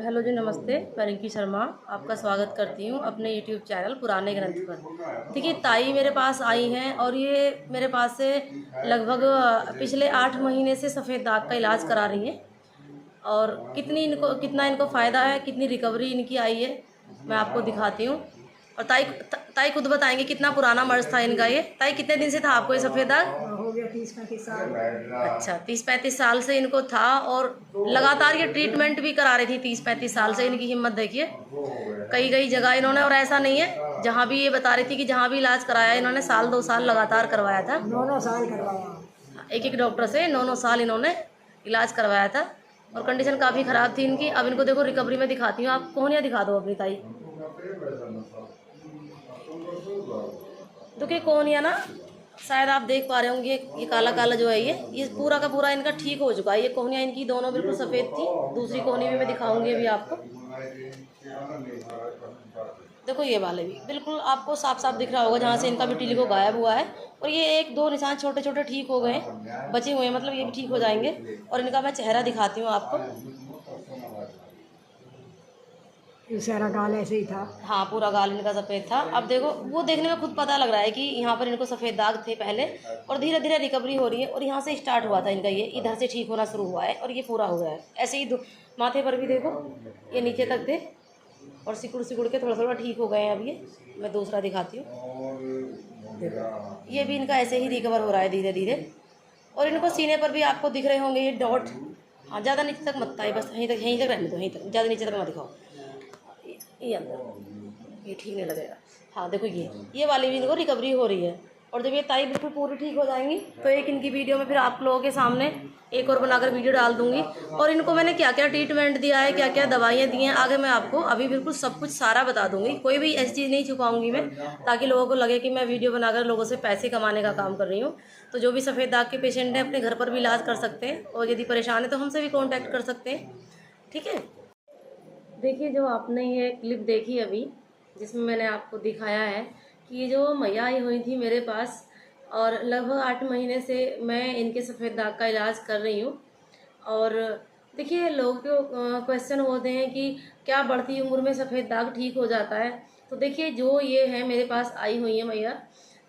Hello जी, नमस्ते। मैं रिंकी शर्मा आपका स्वागत करती हूँ अपने यूट्यूब चैनल पुराने ग्रंथ पर। देखिए, ताई मेरे पास आई हैं और ये मेरे पास से लगभग पिछले 8 महीने से सफ़ेद दाग का इलाज करा रही हैं। और कितना इनको फ़ायदा है, कितनी रिकवरी इनकी आई है, मैं आपको दिखाती हूँ। और ताई खुद बताएंगे कितना पुराना मर्ज़ था इनका ये। ताई, कितने दिन से था आपको ये सफ़ेद दाग? हो गया 30-35 साल। अच्छा, 30-35 साल से इनको था और लगातार ये ट्रीटमेंट भी करा रही थी। 30-35 साल से इनकी हिम्मत देखिए, कई कई जगह इन्होंने। और ऐसा नहीं है, जहाँ भी ये बता रही थी कि जहाँ भी इलाज कराया इन्होंने, साल 2 साल लगातार करवाया था। 9 साल करवाया। एक एक डॉक्टर से 9 साल इन्होंने इलाज करवाया था और कंडीशन काफ़ी ख़राब थी इनकी। अब इनको देखो रिकवरी में दिखाती हूँ। आप कोहनिया दिखा दो अपनी ताई। देखिए कोहनिया ना, शायद आप देख पा रहे होंगे, ये काला काला जो है ये पूरा का पूरा इनका ठीक हो चुका है। ये कोहनिया इनकी दोनों बिल्कुल सफ़ेद थी। दूसरी कोहनी भी मैं दिखाऊंगी अभी आपको। देखो ये वाले भी बिल्कुल आपको साफ साफ दिख रहा होगा, जहाँ से इनका विटिलिगो गायब हुआ है। और ये 1-2 निशान छोटे छोटे ठीक हो गए, बचे हुए हैं, मतलब ये भी ठीक हो जाएंगे। और इनका मैं चेहरा दिखाती हूँ आपको। ये सारा गाल ऐसे ही था। हाँ, पूरा गाल इनका सफ़ेद था। अब देखो, वो देखने में खुद पता लग रहा है कि यहाँ पर इनको सफ़ेद दाग थे पहले, और धीरे धीरे रिकवरी हो रही है। और यहाँ से स्टार्ट हुआ था इनका, ये इधर से ठीक होना शुरू हुआ है और ये पूरा हो गया है। ऐसे ही माथे पर भी देखो, ये नीचे तक थे और सिकुड़ सिकुड़ के थोड़ा थोड़ा ठीक हो गए हैं। अब ये मैं दूसरा दिखाती हूँ। ये भी इनका ऐसे ही रिकवर हो रहा है धीरे धीरे। और इनको सीने पर भी आपको दिख रहे होंगे ये डॉट। हाँ, ज़्यादा नीचे तक मत आए, बस यहीं तक रहने दो, यहीं तक, ज़्यादा नीचे तक मत दिखाओ। ये अंदर, ये ठीक नहीं लगेगा। हाँ देखो, ये वाली भी इनको रिकवरी हो रही है। और जब ये ताई बिल्कुल पूरी ठीक हो जाएंगी तो एक इनकी वीडियो में फिर आप लोगों के सामने एक और बनाकर वीडियो डाल दूंगी। और इनको मैंने क्या क्या ट्रीटमेंट दिया है, क्या क्या दवाइयाँ दी हैं, आगे मैं आपको अभी बिल्कुल सब कुछ सारा बता दूंगी। कोई भी ऐसी चीज़ नहीं छुपाऊंगी मैं, ताकि लोगों को लगे कि मैं वीडियो बनाकर लोगों से पैसे कमाने का काम कर रही हूँ। तो जो भी सफ़ेद दाग के पेशेंट हैं, अपने घर पर भी इलाज कर सकते हैं, और यदि परेशान है तो हमसे भी कॉन्टैक्ट कर सकते हैं। ठीक है। देखिए, जो आपने ये क्लिप देखी अभी, जिसमें मैंने आपको दिखाया है कि ये जो मैया आई हुई थी मेरे पास, और लगभग 8 महीने से मैं इनके सफ़ेद दाग का इलाज कर रही हूँ। और देखिए, लोगों के क्वेश्चन होते हैं कि क्या बढ़ती उम्र में सफ़ेद दाग ठीक हो जाता है। तो देखिए, जो ये है मेरे पास आई हुई है मैया,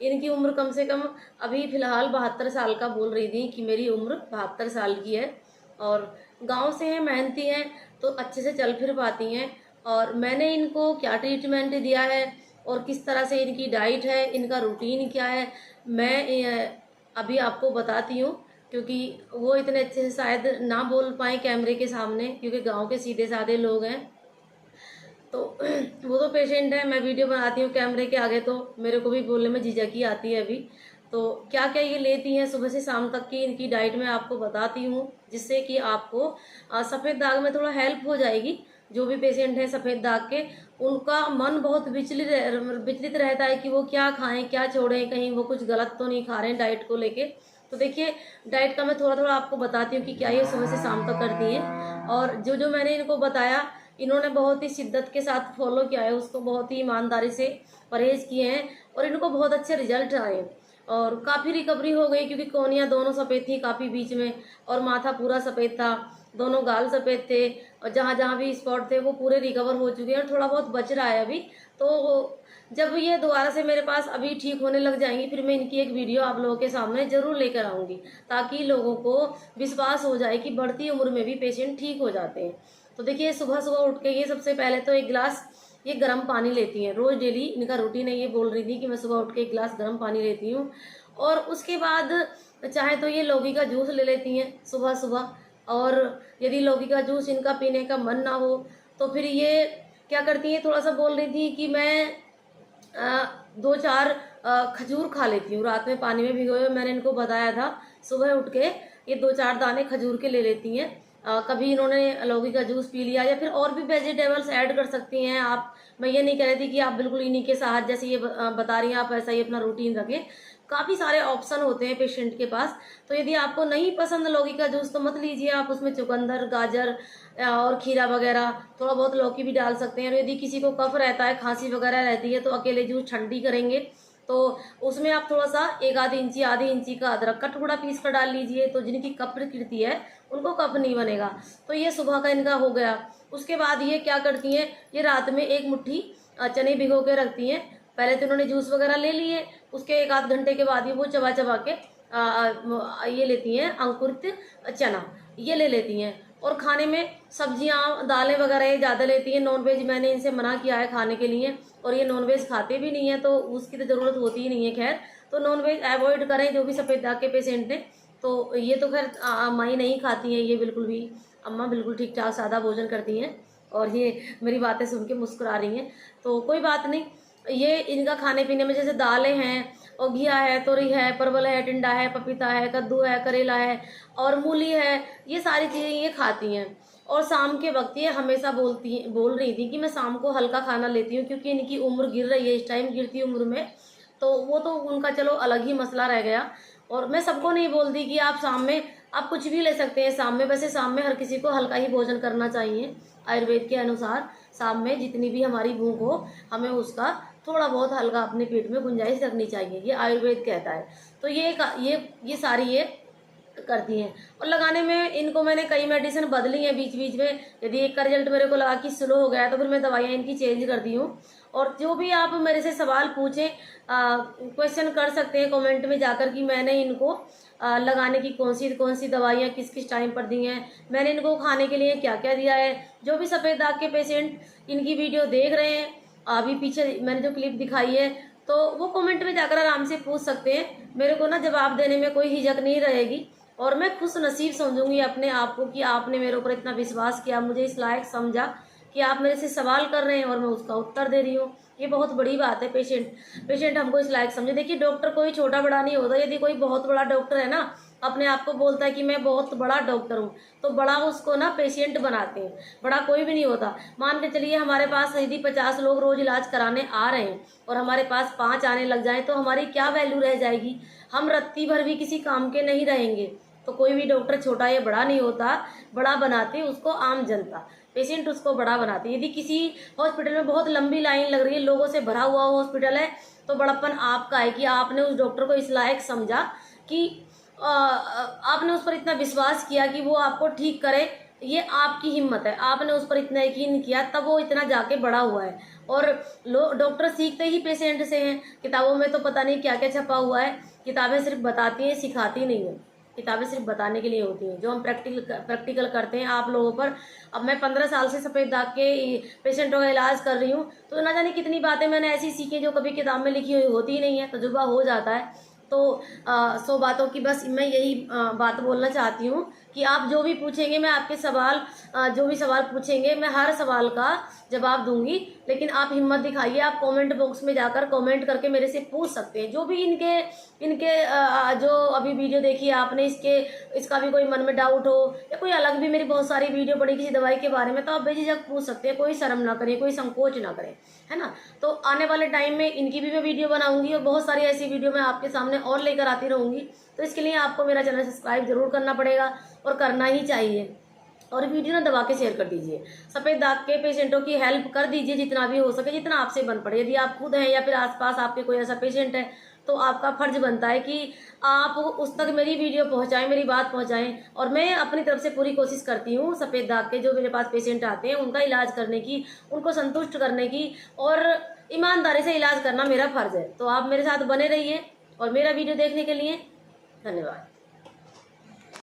इनकी उम्र कम से कम अभी फ़िलहाल 72 साल का बोल रही थी कि मेरी उम्र 72 साल की है। और गांव से हैं, मेहनती हैं, तो अच्छे से चल फिर पाती हैं। और मैंने इनको क्या ट्रीटमेंट दिया है और किस तरह से इनकी डाइट है, इनका रूटीन क्या है, मैं अभी आपको बताती हूँ। क्योंकि वो इतने अच्छे से शायद ना बोल पाए कैमरे के सामने, क्योंकि गांव के सीधे साधे लोग हैं। तो वो तो पेशेंट है, मैं वीडियो बनाती हूँ कैमरे के आगे तो मेरे को भी बोलने में झिझकी आती है अभी। तो क्या क्या ये लेती हैं सुबह से शाम तक की इनकी डाइट में आपको बताती हूँ, जिससे कि आपको सफ़ेद दाग में थोड़ा हेल्प हो जाएगी। जो भी पेशेंट है सफ़ेद दाग के, उनका मन बहुत विचलित रहता है कि वो क्या खाएं क्या छोड़ें, कहीं वो कुछ गलत तो नहीं खा रहे हैं डाइट को लेके। तो देखिए, डाइट का मैं थोड़ा थोड़ा आपको बताती हूँ कि क्या ये सुबह से शाम तक करती हैं। और जो जो मैंने इनको बताया, इन्होंने बहुत ही शिद्दत के साथ फॉलो किया है, उसको बहुत ही ईमानदारी से परहेज किए हैं और इनको बहुत अच्छे रिजल्ट आए और काफ़ी रिकवरी हो गई। क्योंकि कोहनियाँ दोनों सफ़ेद थी काफ़ी बीच में, और माथा पूरा सफ़ेद था, दोनों गाल सफ़ेद थे, और जहाँ जहाँ भी स्पॉट थे वो पूरे रिकवर हो चुके हैं और थोड़ा बहुत बच रहा है अभी। तो जब ये दोबारा से मेरे पास अभी ठीक होने लग जाएंगी, फिर मैं इनकी एक वीडियो आप लोगों के सामने ज़रूर लेकर आऊँगी, ताकि लोगों को विश्वास हो जाए कि बढ़ती उम्र में भी पेशेंट ठीक हो जाते हैं। तो देखिए, सुबह सुबह उठ के ये सबसे पहले तो एक गिलास ये गर्म पानी लेती हैं रोज़, डेली इनका रूटीन है। ये बोल रही थी कि मैं सुबह उठ के एक गिलास गर्म पानी लेती हूँ। और उसके बाद चाहे तो ये लौकी का जूस ले लेती हैं सुबह सुबह। और यदि लौकी का जूस इनका पीने का मन ना हो तो फिर ये क्या करती हैं, थोड़ा सा बोल रही थी कि मैं 2-4 खजूर खा लेती हूँ रात में पानी में भिगोए हुए। मैंने इनको बताया था सुबह उठ के ये 2-4 दाने खजूर के ले लेती हैं। कभी इन्होंने लौकी का जूस पी लिया, या फिर और भी वेजिटेबल्स ऐड कर सकती हैं आप। मैं ये नहीं कह रही थी कि आप बिल्कुल इन्हीं के साथ जैसे ये बता रही हैं आप ऐसा ही अपना रूटीन रखें। काफ़ी सारे ऑप्शन होते हैं पेशेंट के पास। तो यदि आपको नहीं पसंद लौकी का जूस तो मत लीजिए, आप उसमें चुकंदर, गाजर और खीरा वगैरह, थोड़ा बहुत लौकी भी डाल सकते हैं। और यदि किसी को कफ रहता है, खांसी वगैरह रहती है, तो अकेले जूस ठंडी करेंगे तो उसमें आप थोड़ा सा आधी इंची का अदरक का टुकड़ा पीस कर डाल लीजिए। तो जिनकी कफ प्रकृति है उनको कफ नहीं बनेगा। तो ये सुबह का इनका हो गया। उसके बाद ये क्या करती हैं, ये रात में एक मुट्ठी चने भिगो के रखती हैं। पहले तो उन्होंने जूस वगैरह ले लिए, उसके 1 आध घंटे के बाद ही वो चबा चबा के ये लेती हैं अंकुरित चना, ये ले लेती हैं। और खाने में सब्जियां दालें वगैरह ये ज़्यादा लेती हैं। नॉनवेज मैंने इनसे मना किया है खाने के लिए, और ये नॉनवेज खाते भी नहीं है, तो उसकी तो ज़रूरत होती ही नहीं है। खैर, तो नॉनवेज अवॉइड करें जो भी सफ़ेद दाग के पेशेंट हैं। तो ये तो खैर माई नहीं खाती हैं ये बिल्कुल भी, अम्मा बिल्कुल ठीक ठाक सादा भोजन करती हैं, और ये मेरी बातें सुन के मुस्कुरा रही हैं। तो कोई बात नहीं, ये इनका खाने पीने में जैसे दालें हैं, और घिया है, तोरी है, परवल है, टिंडा है, पपीता है, कद्दू है, करेला है और मूली है, ये सारी चीज़ें ये खाती हैं। और शाम के वक्त ये हमेशा बोल रही थी कि मैं शाम को हल्का खाना लेती हूँ, क्योंकि इनकी उम्र गिर रही है इस टाइम, गिरती उम्र में, तो वो तो उनका चलो अलग ही मसला रह गया। और मैं सबको नहीं बोलती कि आप शाम में आप कुछ भी ले सकते हैं शाम में। वैसे शाम में हर किसी को हल्का ही भोजन करना चाहिए आयुर्वेद के अनुसार। शाम में जितनी भी हमारी भूख हो, हमें उसका थोड़ा बहुत हल्का अपने पेट में गुंजाइश रखनी चाहिए, ये आयुर्वेद कहता है। तो ये सारी ये करती हैं। और लगाने में इनको मैंने कई मेडिसिन बदली हैं बीच बीच में। यदि एक का रिजल्ट मेरे को लगा कि स्लो हो गया, तो फिर मैं दवाइयाँ इनकी चेंज कर दी हूँ। और जो भी आप मेरे से सवाल पूछें, क्वेश्चन कर सकते हैं कमेंट में जाकर कि मैंने इनको लगाने की कौन सी दवाइयाँ किस किस टाइम पर दी हैं, मैंने इनको खाने के लिए क्या क्या दिया है। जो भी सफ़ेद दाग के पेशेंट इनकी वीडियो देख रहे हैं, अभी पीछे मैंने जो क्लिप दिखाई है, तो वो कमेंट में जाकर आराम से पूछ सकते हैं। मेरे को ना जवाब देने में कोई हिचक नहीं रहेगी, और मैं खुश नसीब समझूंगी अपने आप को कि आपने मेरे ऊपर इतना विश्वास किया, मुझे इस लायक समझा कि आप मेरे से सवाल कर रहे हैं और मैं उसका उत्तर दे रही हूँ। ये बहुत बड़ी बात है। पेशेंट हमको इस लायक समझे। देखिए, डॉक्टर कोई छोटा बड़ा नहीं होता। यदि कोई बहुत बड़ा डॉक्टर है ना, अपने आप को बोलता है कि मैं बहुत बड़ा डॉक्टर हूँ, तो बड़ा उसको ना पेशेंट बनाते हैं। बड़ा कोई भी नहीं होता। मान के चलिए हमारे पास यदि 50 लोग रोज इलाज कराने आ रहे हैं और हमारे पास 5 आने लग जाएं, तो हमारी क्या वैल्यू रह जाएगी? हम रत्ती भर भी किसी काम के नहीं रहेंगे। तो कोई भी डॉक्टर छोटा या बड़ा नहीं होता, बड़ा बनाते उसको आम जनता, पेशेंट उसको बड़ा बनाती है। यदि किसी हॉस्पिटल में बहुत लंबी लाइन लग रही है, लोगों से भरा हुआ हॉस्पिटल है, तो बड़प्पन आपका है कि आपने उस डॉक्टर को इस लायक समझा कि आपने उस पर इतना विश्वास किया कि वो आपको ठीक करे। ये आपकी हिम्मत है, आपने उस पर इतना यकीन किया, तब वो इतना जाके बड़ा हुआ है। और डॉक्टर सीखते ही पेशेंट से हैं। किताबों में तो पता नहीं क्या क्या छपा हुआ है। किताबें सिर्फ बताती हैं, सिखाती नहीं है। किताबें सिर्फ बताने के लिए होती हैं। जो हम प्रैक्टिकल करते हैं आप लोगों पर। अब मैं 15 साल से सफ़ेद दाग के पेशेंटों का इलाज कर रही हूँ, तो ना जाने कितनी बातें मैंने ऐसी सीखी जो कभी किताब में लिखी हुई होती ही नहीं है। तजुर्बा हो जाता है। तो 100 बातों की बस मैं यही बात बोलना चाहती हूँ कि आप जो भी पूछेंगे, मैं आपके सवाल जो भी सवाल पूछेंगे, मैं हर सवाल का जवाब दूंगी। लेकिन आप हिम्मत दिखाइए, आप कमेंट बॉक्स में जाकर कमेंट करके मेरे से पूछ सकते हैं। जो भी इनके जो अभी वीडियो देखी है आपने, इसका भी कोई मन में डाउट हो, या कोई अलग भी मेरी बहुत सारी वीडियो पड़ी किसी दवाई के बारे में, तो आप बेझिझक पूछ सकते हैं। कोई शर्म ना करें, कोई संकोच ना करें, है ना। तो आने वाले टाइम में इनकी भी मैं वीडियो बनाऊंगी, और बहुत सारी ऐसी वीडियो मैं आपके सामने और लेकर आती रहूंगी। तो इसके लिए आपको मेरा चैनल सब्सक्राइब जरूर करना पड़ेगा, और करना ही चाहिए। और वीडियो ना दबा के शेयर कर दीजिए। सफ़ेद दाग के पेशेंटों की हेल्प कर दीजिए जितना भी हो सके, जितना आपसे बन पड़े। यदि आप खुद हैं या फिर आसपास आपके कोई ऐसा पेशेंट है, तो आपका फर्ज बनता है कि आप उस तक मेरी वीडियो पहुंचाएं, मेरी बात पहुंचाएं। और मैं अपनी तरफ से पूरी कोशिश करती हूँ सफ़ेद दाग के जो मेरे पास पेशेंट आते हैं उनका इलाज करने की, उनको संतुष्ट करने की, और ईमानदारी से इलाज करना मेरा फर्ज है। तो आप मेरे साथ बने रहिए, और मेरा वीडियो देखने के लिए धन्यवाद।